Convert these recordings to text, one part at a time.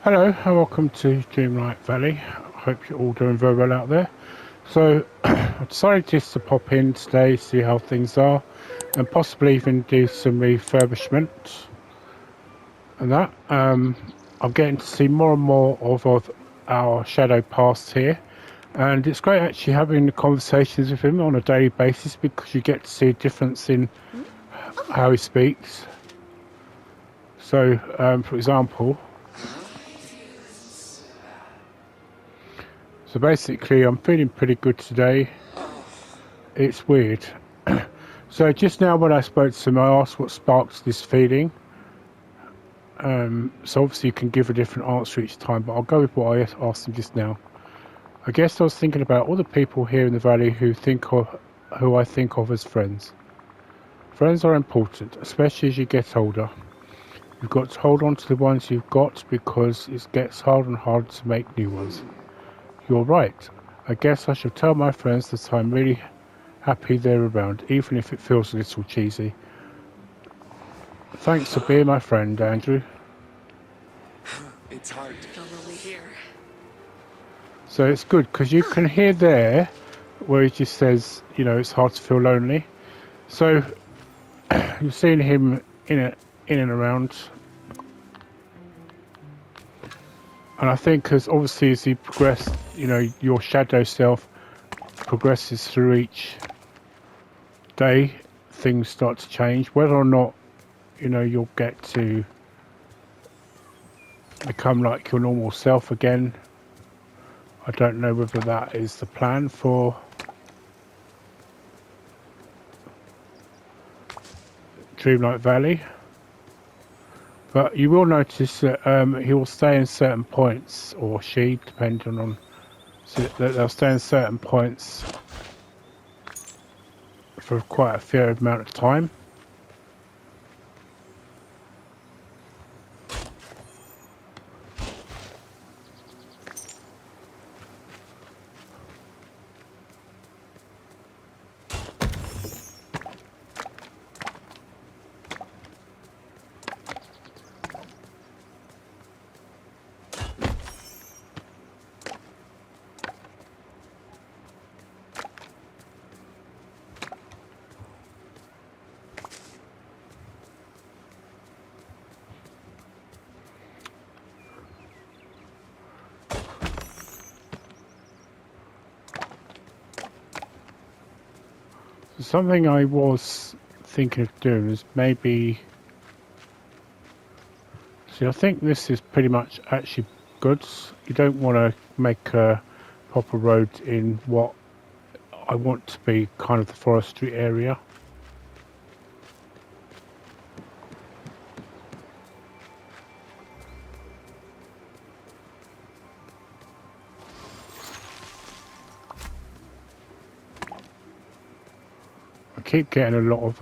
Hello and welcome to Dreamlight Valley. I hope you're all doing very well out there. So I decided just to pop in today, see how things are, and possibly even do some refurbishment and that. I'm getting to see more and more of our shadow past here, and it's great actually having the conversations with him on a daily basis because you get to see a difference in how he speaks. So for example, so basically I'm feeling pretty good today. It's weird. So just now when I spoke to him, I asked what sparked this feeling. So obviously you can give a different answer each time, but I'll go with what I asked him just now. I guess I was thinking about all the people here in the valley who I think of as friends. Friends are important, especially as you get older. You've got to hold on to the ones you've got because it gets harder and harder to make new ones. You're right. I guess I should tell my friends that I'm really happy they're around, even if it feels a little cheesy. Thanks for being my friend, Andrew. It's hard to feel lonely here. So it's good because you can hear there where he just says, you know, it's hard to feel lonely. So you've seen him in and around, and I think as he progressed, you know, your shadow self progresses through each day, things start to change. Whether or not, you know, you'll get to become like your normal self again, I don't know whether that is the plan for Dreamlight Valley, but you will notice that he will stay in certain points, or she, depending on, so they'll stay in certain points for quite a fair amount of time. Something I was thinking of doing is maybe, see, I think this is pretty much actually good. You don't want to make a proper road in what I want to be kind of the forestry area. I keep getting a lot of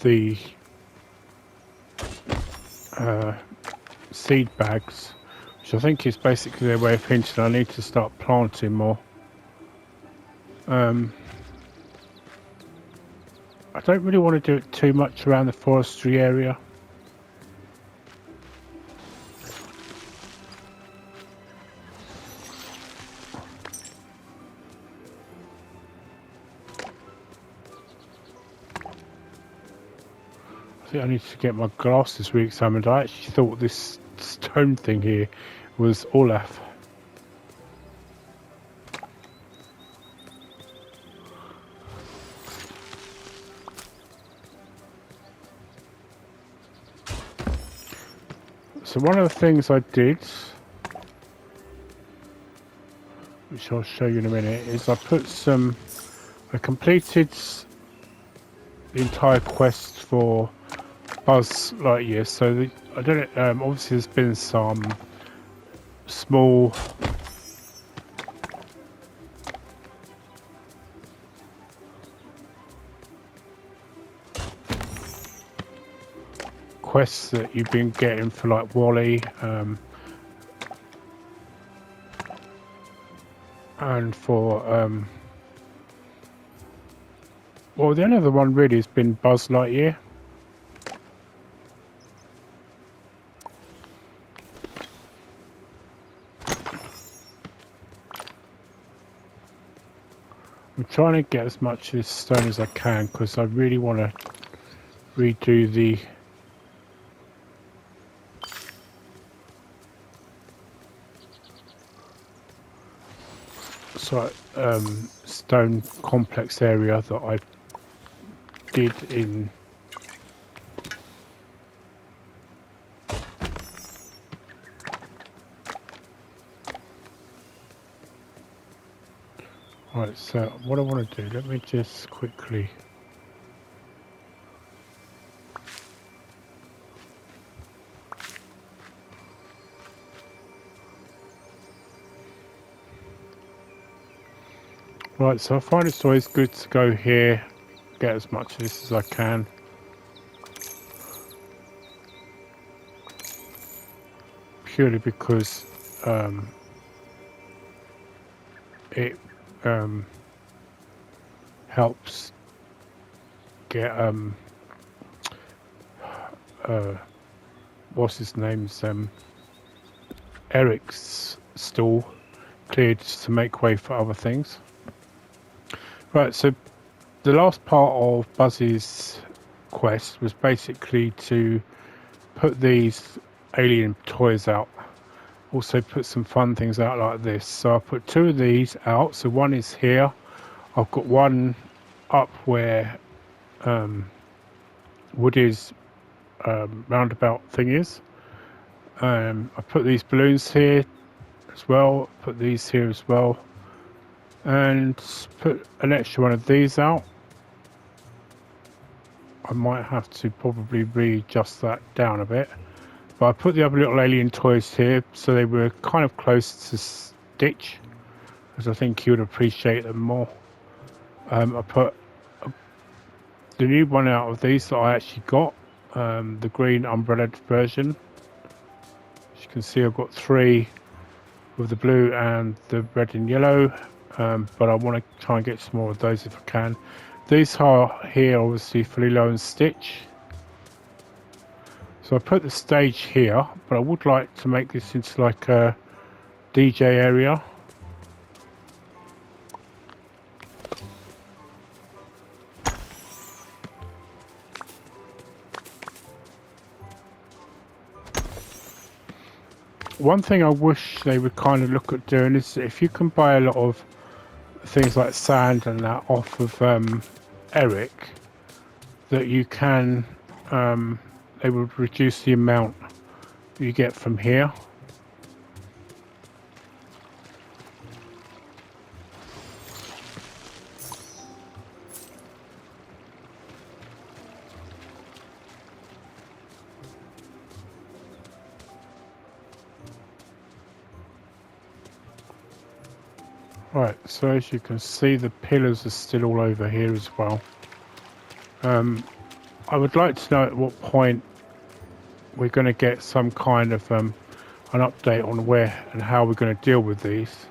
the seed bags, which I think is basically their way of hinting I need to start planting more. I don't really want to do it too much around the forestry area. I think I need to get my glasses re-examined. I actually thought this stone thing here was Olaf. So one of the things I did, which I'll show you in a minute, is I completed the entire quest for Buzz Lightyears. So I don't know, obviously there's been some small quests that you've been getting for like Wally, and for Well, the only other one really has been Buzz Lightyear. I'm trying to get as much of this stone as I can because I really want to redo the stone complex area that I did in right. So what I want to do, let me just quickly right, so I find it's always good to go here, get as much of this as I can. Purely because it helps get what's his name's Eric's stall cleared to make way for other things. Right, so the last part of Buzz's quest was basically to put these alien toys out. Also put some fun things out like this. So I put 2 of these out. So one is here. I've got one up where Woody's roundabout thing is. I put these balloons here as well. Put these here as well. And put an extra one of these out. I might have to probably readjust that down a bit. But I put the other little alien toys here so they were kind of close to Stitch, because I think he would appreciate them more. I put the new one out of these that I actually got, the green umbrella version. As you can see, I've got 3 with the blue and the red and yellow, but I want to try and get some more of those if I can. These are here obviously for Lilo and Stitch. So I put the stage here, but I would like to make this into like a DJ area. One thing I wish they would kind of look at doing is if you can buy a lot of things like sand and that off of Eric, that you can they would reduce the amount you get from here. Right, so as you can see, the pillars are still all over here as well. I would like to know at what point we're going to get some kind of an update on where and how we're going to deal with these.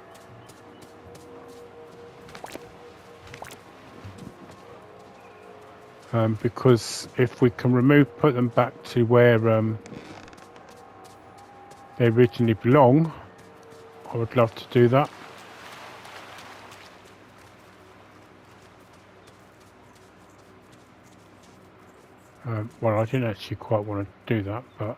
Because if we can put them back to where they originally belong, I would love to do that. Well, I didn't actually quite want to do that, but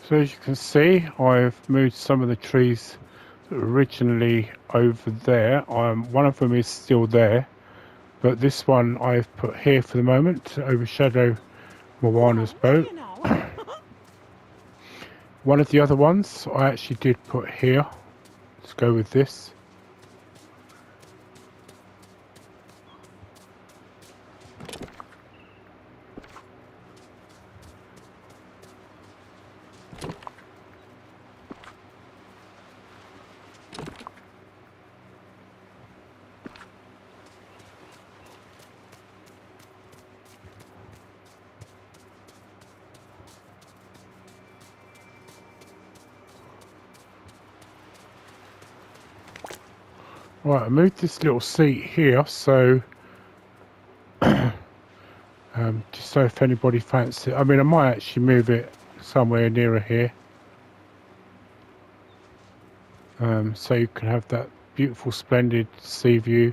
so as you can see, I've moved some of the trees that were originally over there. One of them is still there, but this one I've put here for the moment to overshadow Moana's boat. One of the other ones I actually did put here. Let's go with this. Right, I moved this little seat here, so just so if anybody fancies it, I mean I might actually move it somewhere nearer here, so you can have that beautiful, splendid sea view.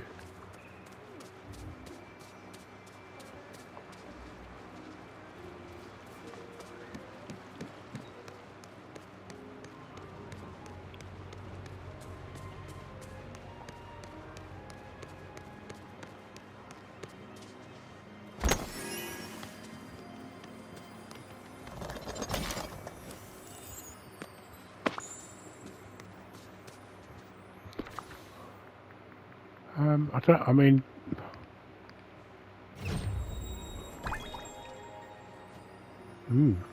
I mean,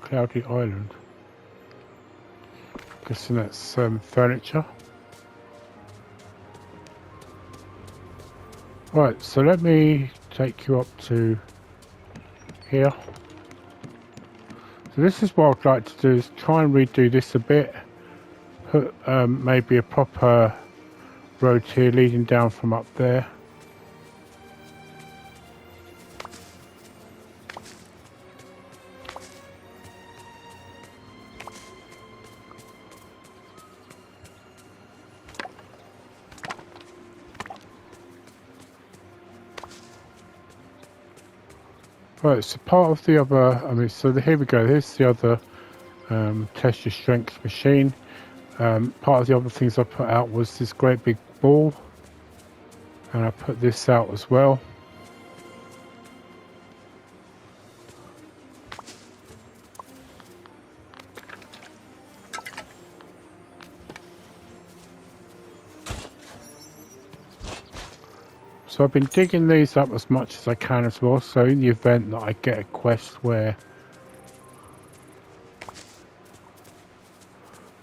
Cloudy Island. Guessing that's furniture. Right, so let me take you up to here. So this is what I'd like to do, is try and redo this a bit. Put maybe a proper road here leading down from up there. Right, so part of the other, I mean, so here we go, here's the other test your strength machine. Part of the other things I put out was this great big ball, and I put this out as well. So I've been digging these up as much as I can as well, so in the event that I get a quest where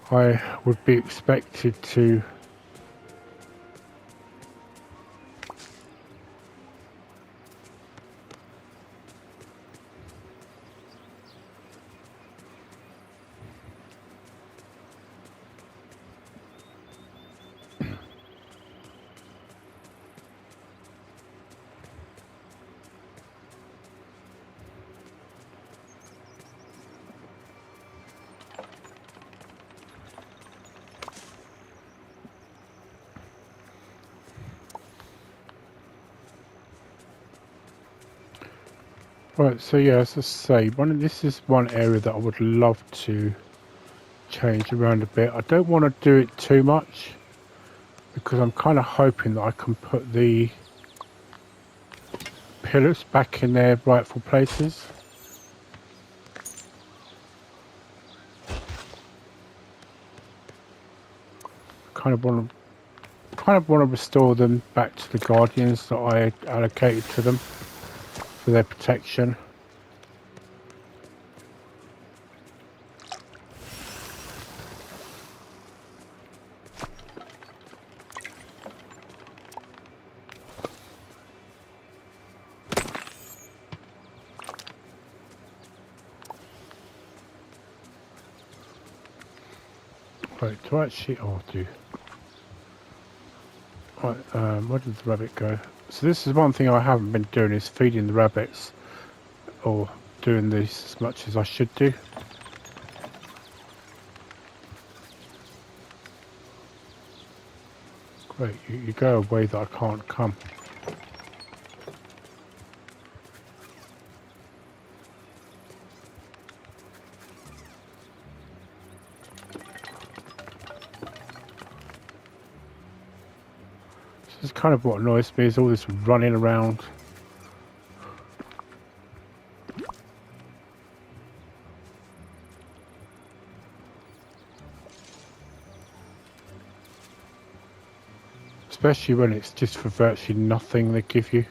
I would be expected to Right, so yeah, as I say, this is one area that I would love to change around a bit. I don't want to do it too much because I'm kind of hoping that I can put the pillars back in their rightful places. Kind of want to restore them back to the guardians that I allocated to them for their protection. Right, to actually, oh, do. Right, where did the rabbit go? So this is one thing I haven't been doing, is feeding the rabbits, or doing this as much as I should do. Great, you go a way that I can't come. This is kind of what annoys me, is all this running around. Especially when it's just for virtually nothing they give you.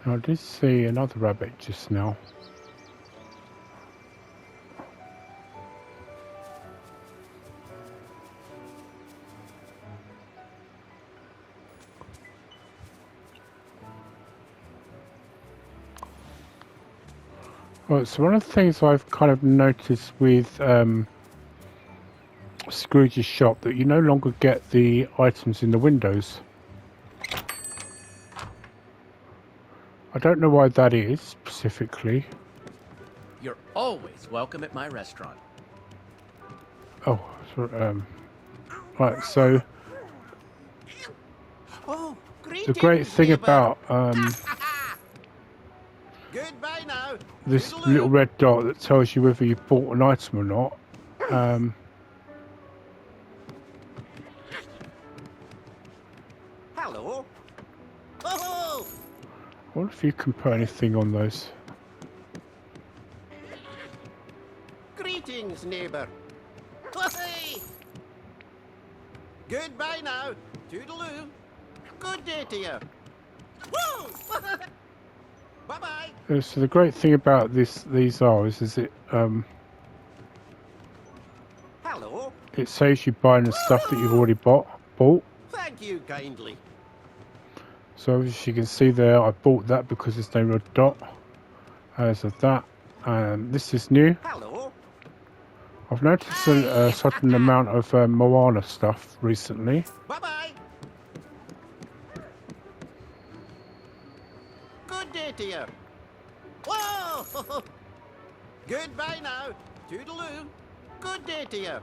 Now, I did see another rabbit just now. Right, so one of the things I've kind of noticed with Scrooge's shop that you no longer get the items in the windows. I don't know why that is specifically. You're always welcome at my restaurant. Oh, so, right, so Oh, the great thing about Goodbye now. this Toodaloo. little red dot that tells you whether you bought an item or not, Hello. Oh, I wonder if you can put anything on those. greetings, neighbour. Hey. Goodbye now. Toodaloo. Good day to you. Woo! Bye-bye. So the great thing about these are is it Hello. it saves you buying the stuff that you've already bought. Thank you kindly. So as you can see there, I bought that because there's no red dot. As of that, this is new. Hello. I've noticed a certain amount of Moana stuff recently. Bye-bye. Good day to you. Whoa! Goodbye now. Toodaloo. Good day to you.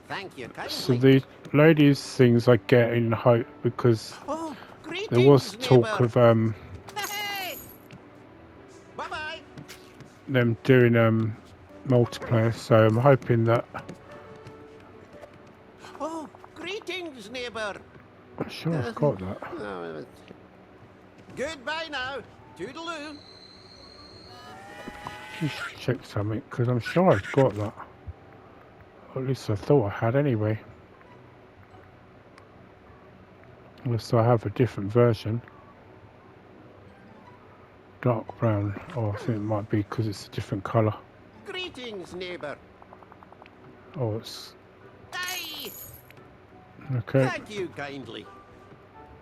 Thank you kindly. So the ladies things I get in hope because Oh, there was greetings, talk neighbour. of Hey! Bye-bye. them doing multiplayer, so I'm hoping that. Oh, greetings, neighbour. I'm sure I've got that. Goodbye now. Toodaloo. You should check something because I'm sure I've got that. Or at least I thought I had anyway. Unless I have a different version. Dark brown. Oh, I think it might be because it's a different colour. Greetings, neighbour. Oh, it's Aye. okay. Thank you kindly.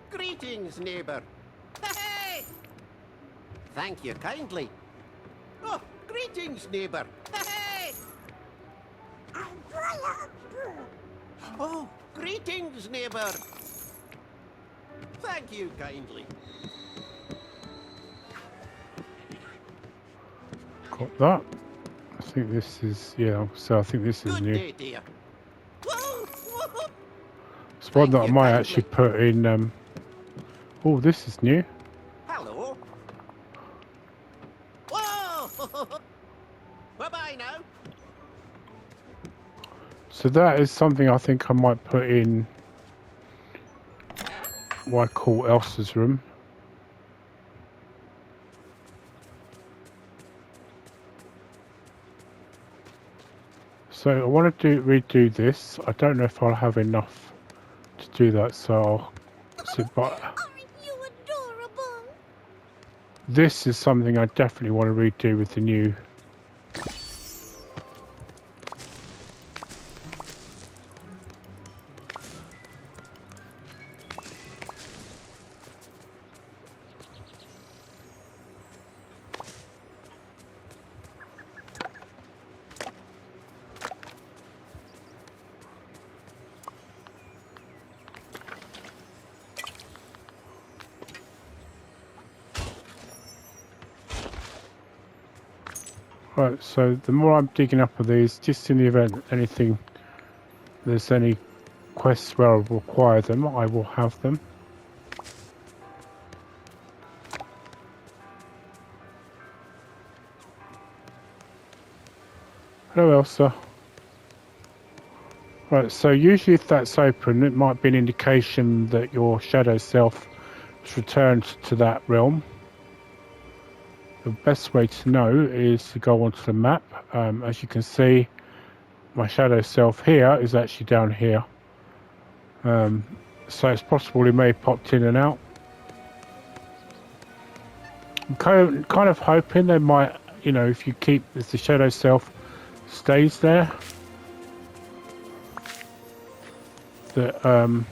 Greetings, neighbour. Hey! Thank you kindly. Oh, greetings, neighbour. Hey! Oh, greetings, neighbour. Thank you kindly. Got that. I think this is so I think this is Good new. day, dear. Whoa, whoa. It's one Thank that I you might kindly. actually put in. Oh, this is new. Hello. Whoa! Bye-bye now. So that is something I think I might put in what I call Elsa's room. So I want to redo this. I don't know if I'll have enough to do that, so I'll sit by. Aren't you adorable? This is something I definitely want to redo with the new. Right, so the more I'm digging up of these, just in the event there's any quests where I require them, I will have them. Hello, Elsa. Right, so usually if that's open, it might be an indication that your shadow self has returned to that realm. The best way to know is to go onto the map. As you can see, my shadow self here is actually down here. So it's possible he may have popped in and out. I'm kind of hoping they might, if the shadow self stays there, that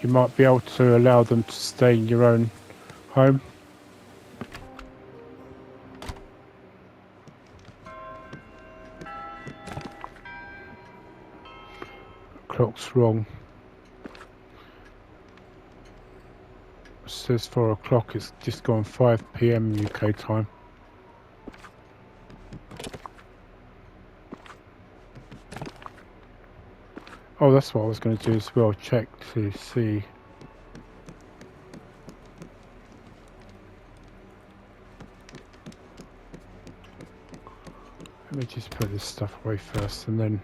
you might be able to allow them to stay in your own home. clock's wrong. It says 4 o'clock, it's just gone 5 PM UK time. Oh, that's what I was going to do as well, check to see. Let me just put this stuff away first and then...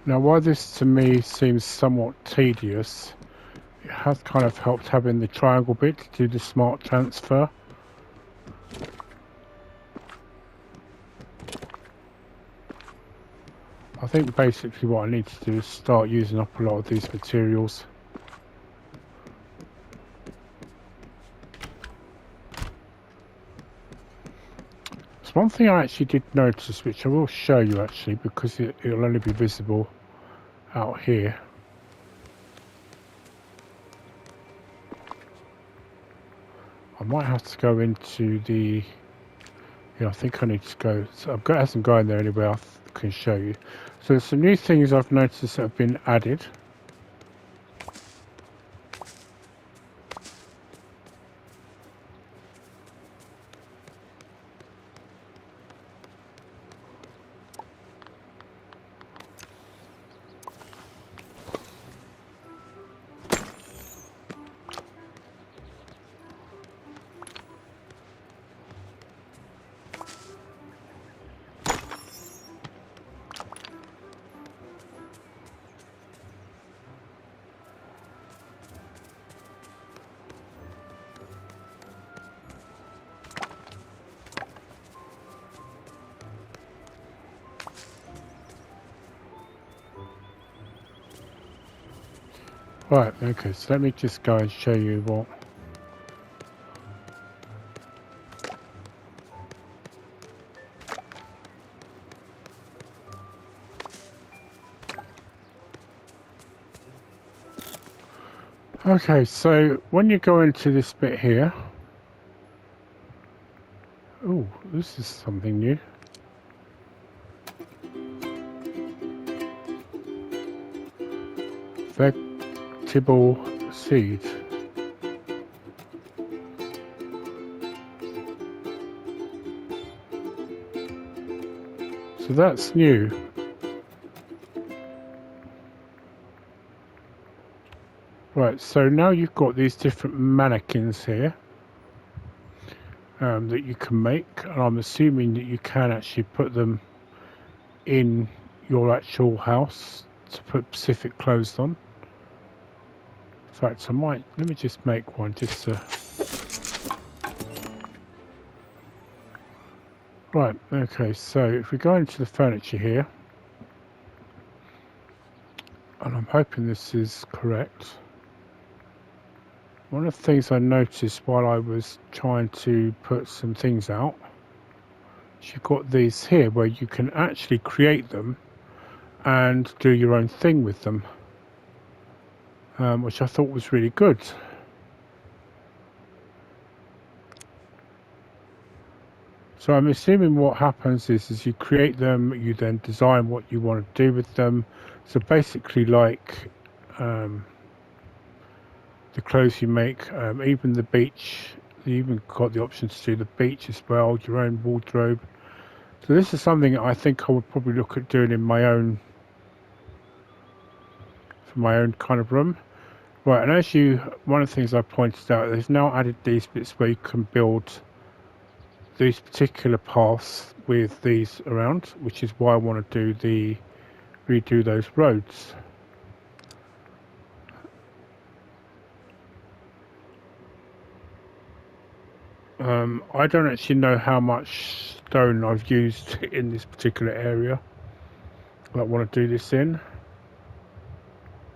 Now, while this to me seems somewhat tedious, it has kind of helped having the triangle bit to do the smart transfer. I think basically what I need to do is start using up a lot of these materials. There's one thing I actually did notice, which I will show you actually, because it'll only be visible out here. I might have to go into the... Yeah, I think I need to go... So I've got some going there anyway, I can show you. So there's some new things I've noticed that have been added. Right, okay, so let me just go and show you what... Okay, so when you go into this bit here... Oh, this is something new. Vegetable seed. So that's new. Right, so now you've got these different mannequins here that you can make, and I'm assuming that you can actually put them in your actual house to put specific clothes on. In fact, let me just make one just to... Right, okay, so if we go into the furniture here, and I'm hoping this is correct. One of the things I noticed while I was trying to put some things out, you've got these here where you can actually create them and do your own thing with them, which I thought was really good. So I'm assuming what happens is you create them, you then design what you want to do with them. So basically like the clothes you make, even the beach, you even got the option to do the beach as well, your own wardrobe. So this is something I think I would probably look at doing in my own, for my own kind of room. Right, and one of the things I pointed out, they've now added these bits where you can build these particular paths with these around, which is why I want to redo those roads. I don't actually know how much stone I've used in this particular area that I want to do this in,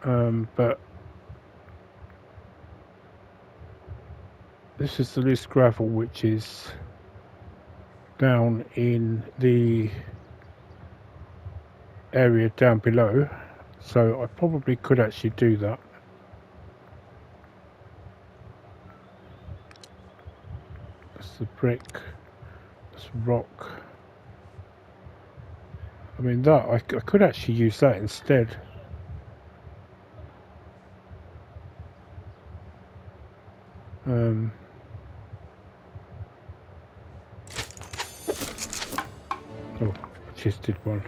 but this is the loose gravel which is down in the area down below, so I probably could actually do that. That's the brick, that's rock. I mean that, I could actually use that instead. Oh, I just did one.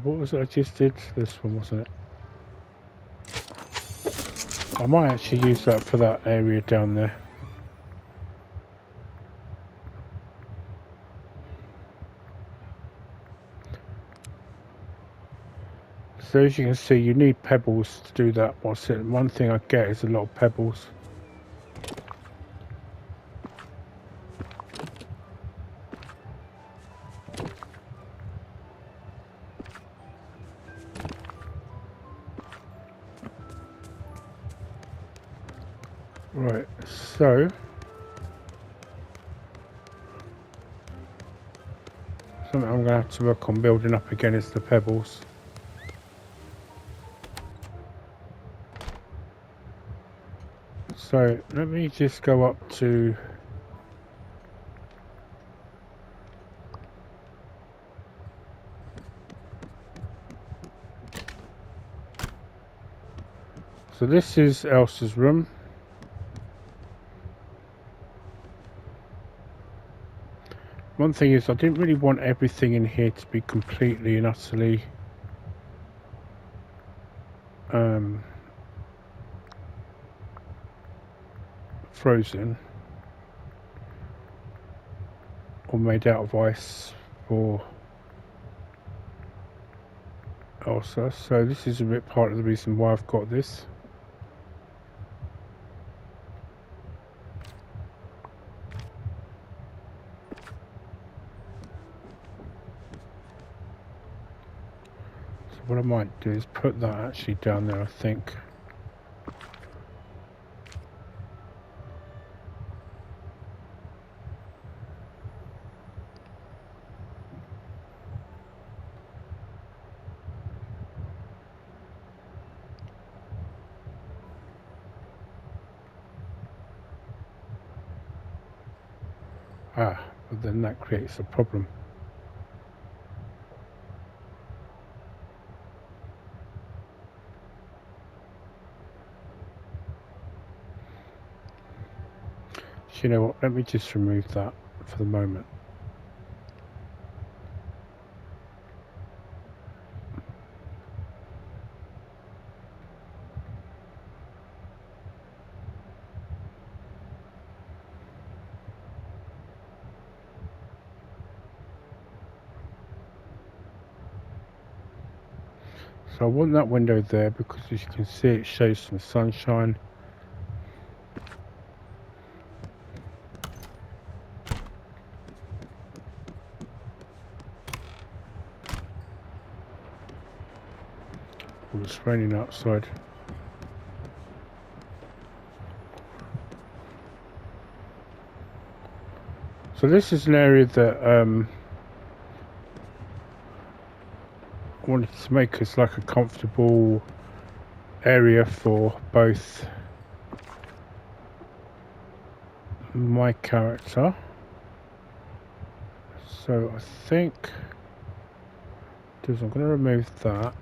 What was it I just did? This one, wasn't it? I might actually use that for that area down there. So as you can see, you need pebbles to do that. One thing I get is a lot of pebbles. Right, so something I'm going to have to work on building up again is the pebbles. So let me just go up to so this is Elsa's room. One thing is I didn't really want everything in here to be completely and utterly frozen or made out of ice for Elsa, so this is a bit part of the reason why I've got this. So what I might do is put that actually down there, I think. But then that creates a problem. So you know what, let me just remove that for the moment. So I want that window there because as you can see it shows some sunshine. Oh, it's raining outside. So this is an area that I wanted to make as like a comfortable area for both my character. So I think I'm going to remove that.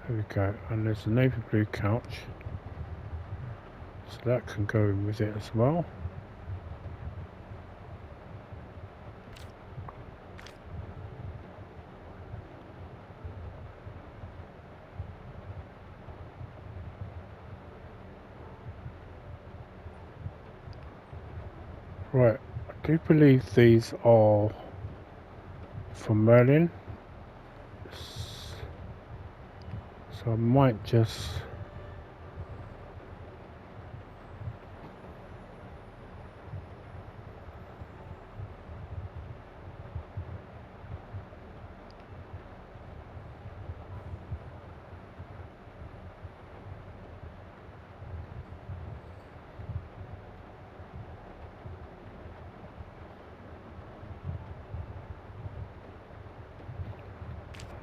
There we go, and there's a navy blue couch, so that can go in with it as well. Right, I do believe these are from Merlin, so I might just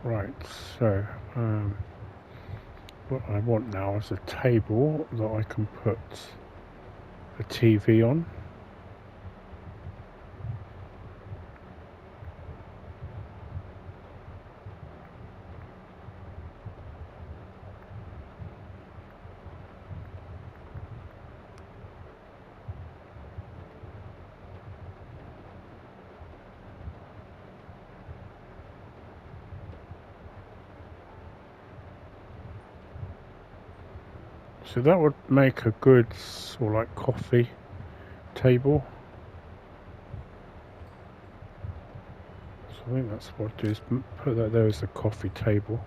Right, so what I want now is a table that I can put a TV on. So that would make a good sort of like coffee table. So I think that's what I'll do, is put that there as a coffee table.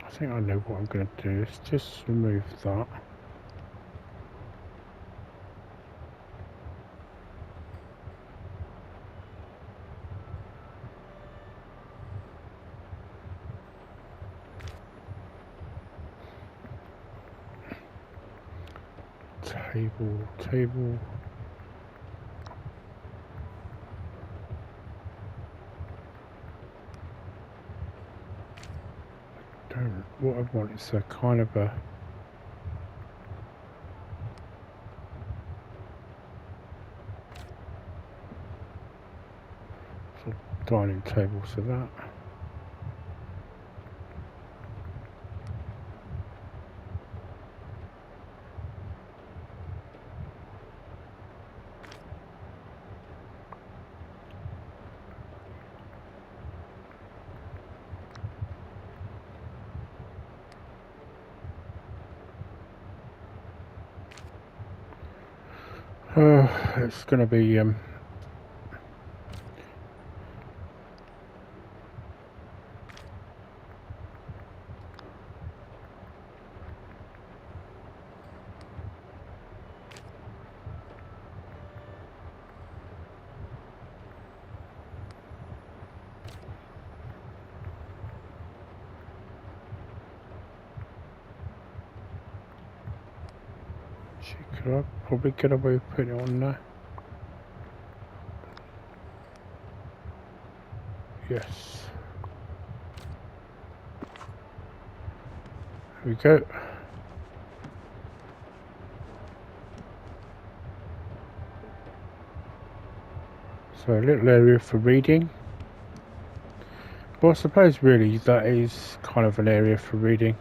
I think I know what I'm going to do, is just remove that. Table. What I want is a kind of a sort of dining table, so that. It's going to be could I probably get away with putting it on there? Yes. Here we go. So a little area for reading. Well, I suppose really that is kind of an area for reading.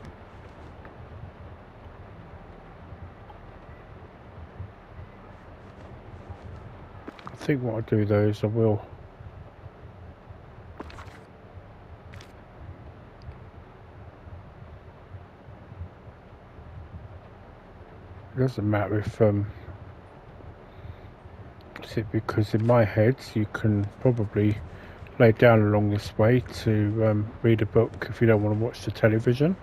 I think what I'll do though is I will it doesn't matter if because in my head you can probably lay down along this way to read a book if you don't want to watch the television.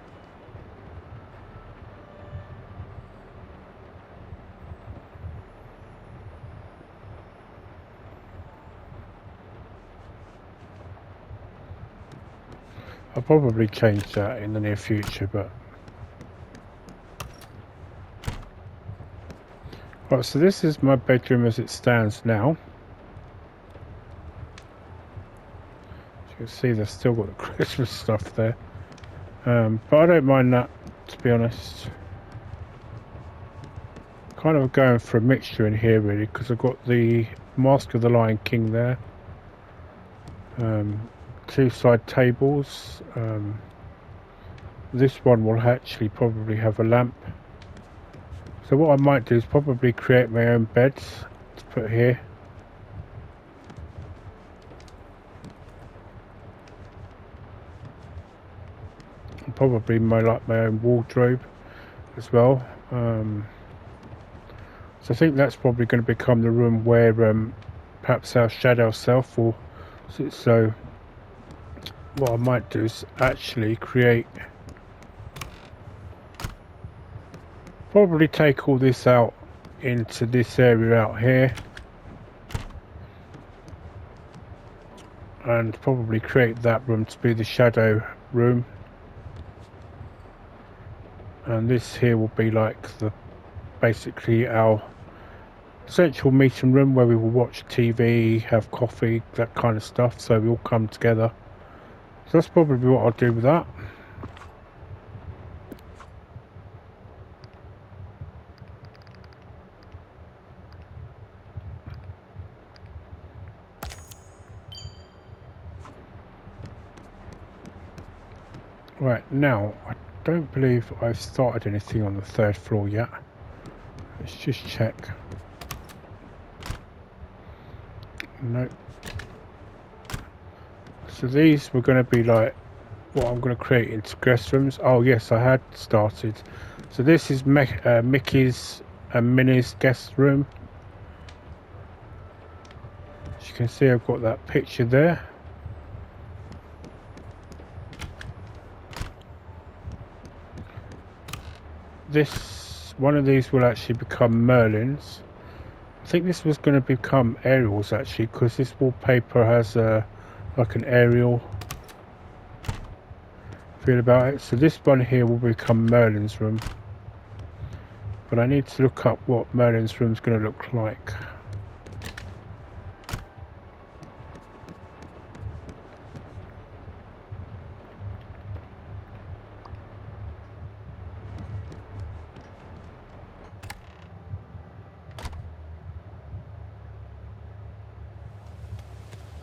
I'll probably change that in the near future, but right, so this is my bedroom as it stands now. As you can see, they've still got the Christmas stuff there, but I don't mind that, to be honest. Kind of going for a mixture in here really, because I've got the Mask of the Lion King there, two side tables, this one will actually probably have a lamp. So what I might do is probably create my own beds to put here. And probably my own wardrobe as well. So I think that's probably going to become the room where perhaps our shadow self will sit. So what I might do is actually create, probably take all this out into this area out here, and probably create that room to be the shadow room, and this here will be like the basically our central meeting room where we will watch TV, have coffee, that kind of stuff, so we all come together. So that's probably what I'll do with that. Right, now I don't believe I've started anything on the 3rd floor yet. Let's just check. Nope. So these were going to be like what I'm going to create into guest rooms. Oh yes, I had started. So this is Mickey's and Minnie's guest room. As you can see, I've got that picture there. One of these will actually become Merlin's. I think this was going to become Ariel's actually, because this wallpaper has like an Ariel feel about it. So this one here will become Merlin's room, but I need to look up what Merlin's room is going to look like.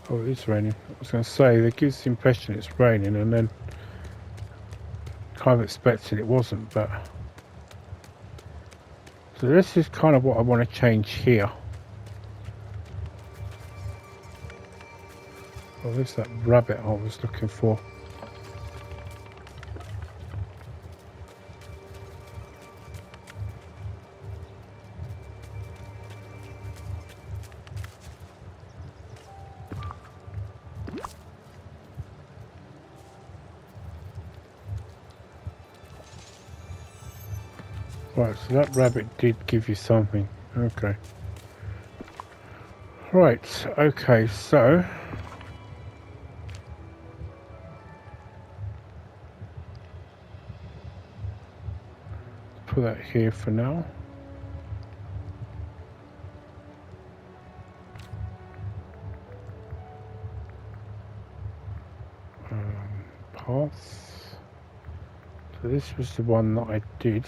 Oh, it is raining. I was going to say, it gives the impression it's raining, and then kind of expected it wasn't, but... So this is kind of what I want to change here. Oh, there's that rabbit I was looking for. Right, so that rabbit did give you something. Okay. Right, okay, so... put that here for now. Paths. So this was the one that I did.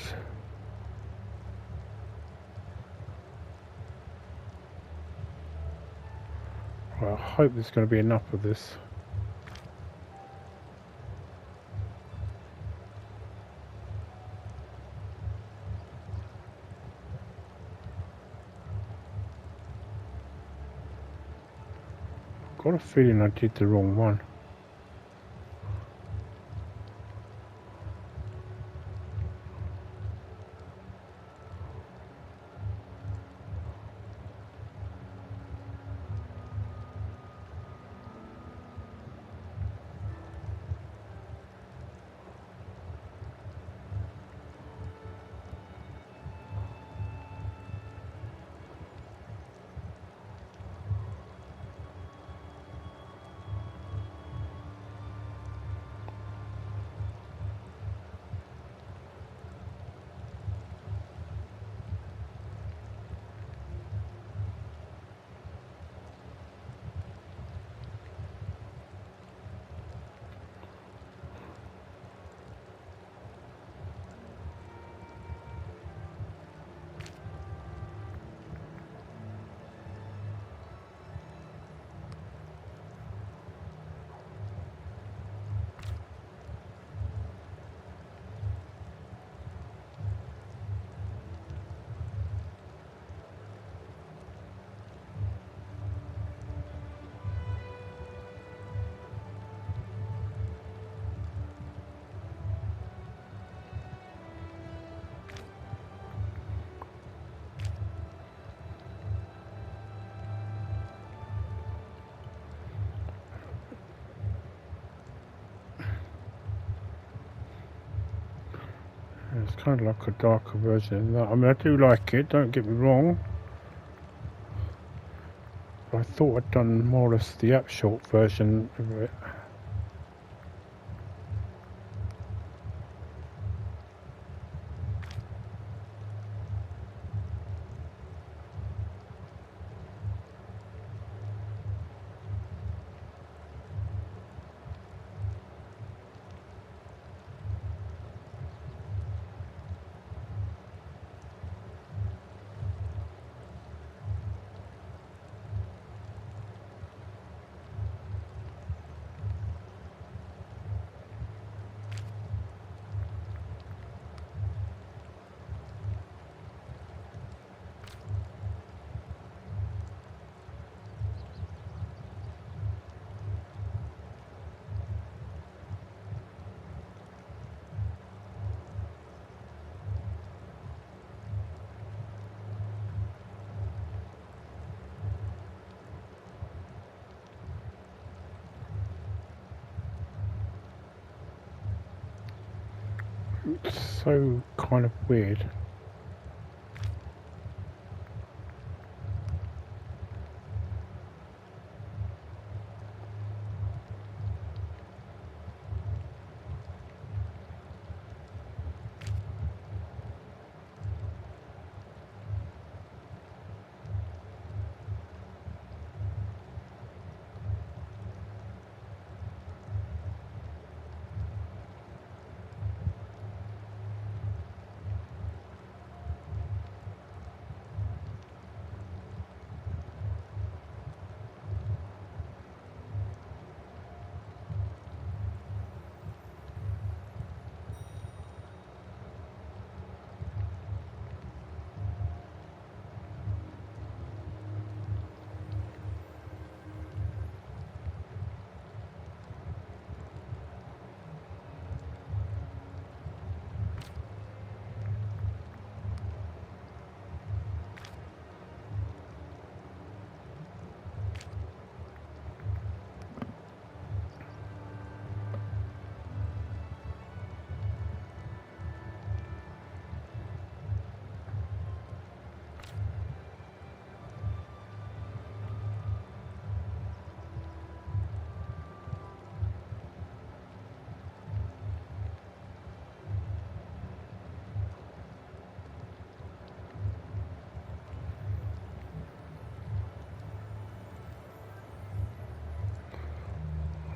Well, I hope there's going to be enough of this. I've got a feeling I did the wrong one. it's kind of like a darker version of that. I mean, I do like it, don't get me wrong. But I thought I'd done more or less the app short version of it. It's so kind of weird.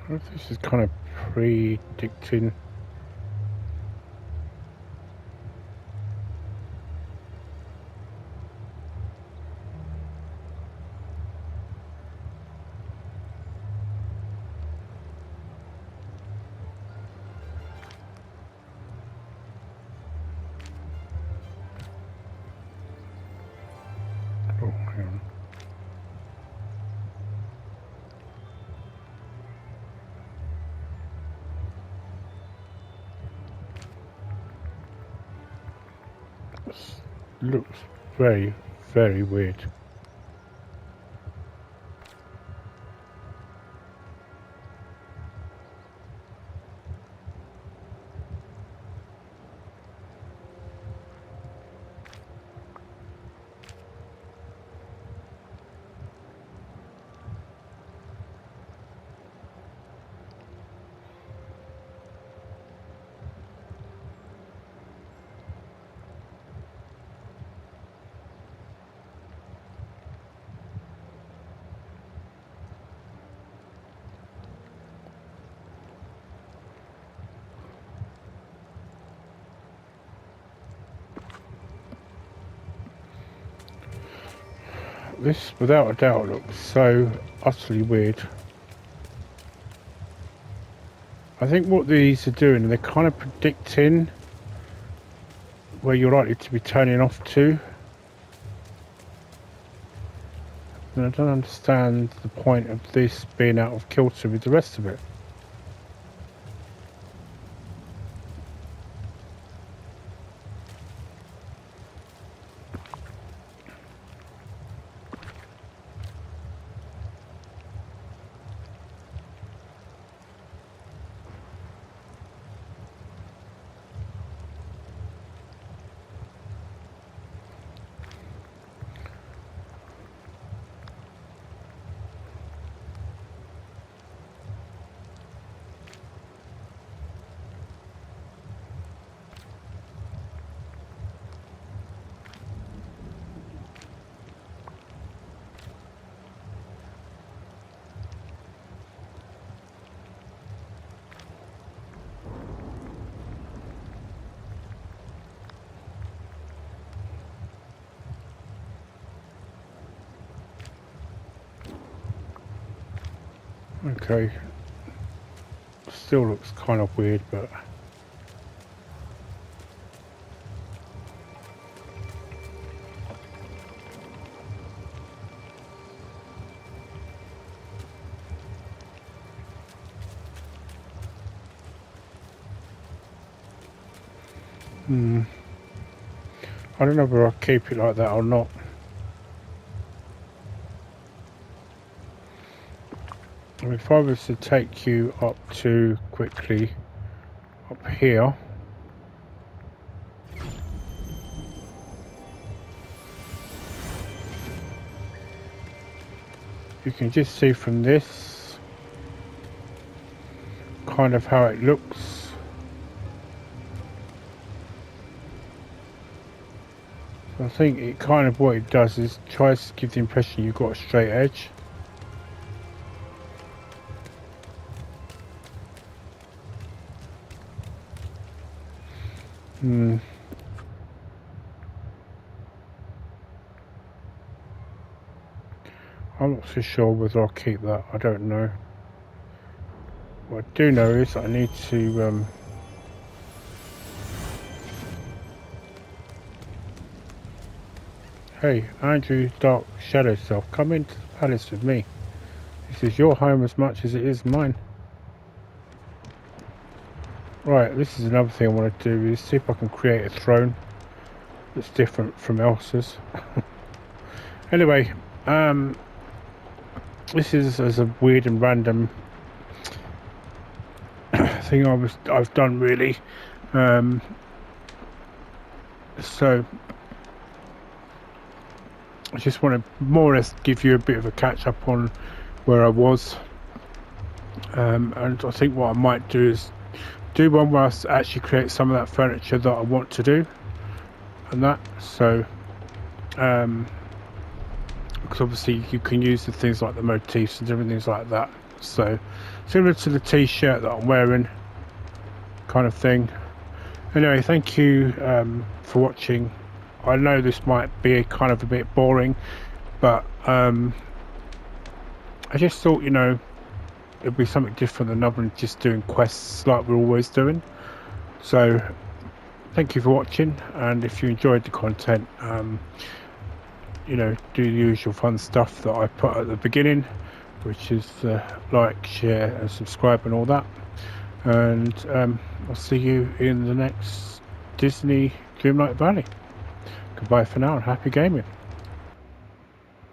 I wonder if this is kind of predicting. Oh, hang on. This looks very, very weird. This, without a doubt, looks so utterly weird. I think what these are doing, they're kind of predicting where you're likely to be turning off to. And I don't understand the point of this being out of kilter with the rest of it. Okay. Still looks kind of weird, but I don't know whether I'll keep it like that or not. I mean, if I was to take you up to quickly up here, you can just see from this kind of how it looks. I think it kind of what it does is tries to give the impression you've got a straight edge. I'm not so sure whether I'll keep that. I don't know. What I do know is I need to hey, Andrew Dark Shadow Self, come into the palace with me. This is your home as much as it is mine. Right, this is another thing I want to do, is see if I can create a throne that's different from Elsa's. Anyway, this is as a weird and random thing I've done really. So I just want to more or less give you a bit of a catch up on where I was, and I think what I might do is do one where I actually create some of that furniture that I want to do, and that. So, because obviously you can use the things like the motifs and different things like that. So, similar to the T-shirt that I'm wearing, kind of thing. Anyway, thank you for watching. I know this might be kind of a bit boring, but I just thought, you know, it'd be something different than other than just doing quests like we're always doing. So thank you for watching, and if you enjoyed the content, you know, do the usual fun stuff that I put at the beginning, which is like, share and subscribe and all that. And I'll see you in the next Disney Dreamlight Valley. Goodbye for now and happy gaming.